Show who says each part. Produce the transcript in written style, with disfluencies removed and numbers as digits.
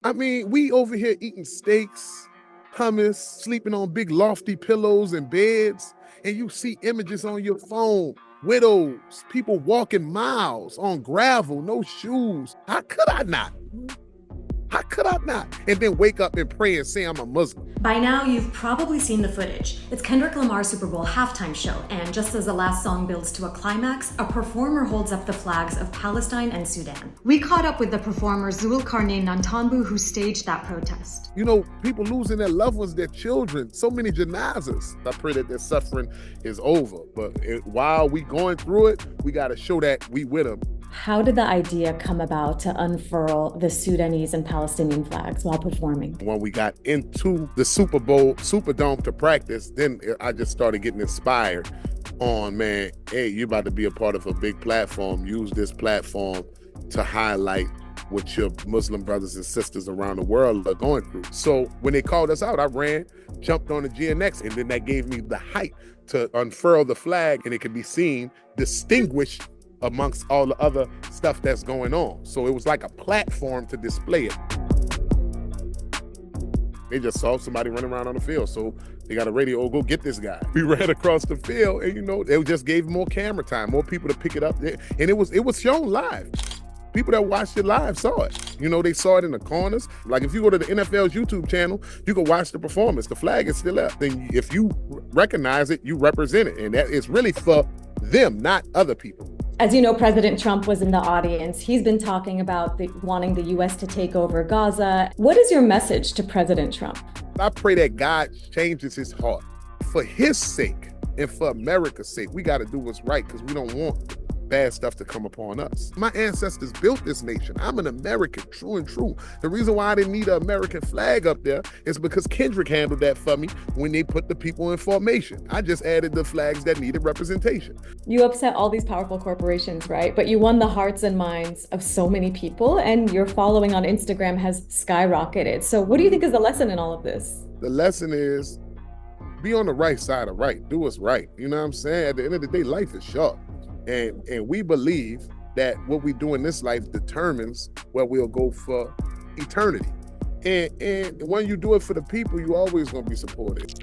Speaker 1: I mean, we over here eating steaks, hummus, sleeping on big lofty pillows and beds, and you see images on your phone. Widows, people walking miles on gravel, no shoes. How could I not? How could I not? And then wake up and pray and say I'm a Muslim.
Speaker 2: By now, you've probably seen the footage. It's Kendrick Lamar's Super Bowl halftime show, and just as the last song builds to a climax, a performer holds up the flags of Palestine and Sudan. We caught up with the performer Zulkarnain Nantanbu, who staged that protest.
Speaker 1: You know, people losing their loved ones, their children, so many janazas. I pray that their suffering is over. But while we going through it, we got to show that we with them.
Speaker 3: How did the idea come about to unfurl the Sudanese and Palestinian flags while performing?
Speaker 1: When we got into the Super Bowl, Superdome to practice, then I just started getting inspired on, man, hey, you're about to be a part of a big platform. Use this platform to highlight what your Muslim brothers and sisters around the world are going through. So when they called us out, I ran, jumped on the GNX, and then that gave me the height to unfurl the flag, and it could be seen, distinguished amongst all the other stuff that's going on. So it was like a platform to display it. They just saw somebody running around on the field, so they got a radio, go get this guy. We ran across the field, and they just gave more camera time, more people to pick it up. And it was shown live. People that watched it live saw it. They saw it in the corners. Like if you go to the NFL's YouTube channel, you can watch the performance. The flag is still up. Then if you recognize it, you represent it. And that is really for them, not other people.
Speaker 3: As you know, President Trump was in the audience. He's been talking about wanting the U.S. to take over Gaza. What is your message to President Trump?
Speaker 1: I pray that God changes his heart. For his sake and for America's sake, we got to do what's right because we don't want bad stuff to come upon us. My ancestors built this nation. I'm an American, true and true. The reason why I didn't need an American flag up there is because Kendrick handled that for me when they put the people in formation. I just added the flags that needed representation.
Speaker 3: You upset all these powerful corporations, right? But you won the hearts and minds of so many people, and your following on Instagram has skyrocketed. So what do you think is the lesson in all of this?
Speaker 1: The lesson is be on the right side of right. Do what's right. You know what I'm saying? At the end of the day, life is short. And we believe that what we do in this life determines where we'll go for eternity. And when you do it for the people, you always gonna be supported.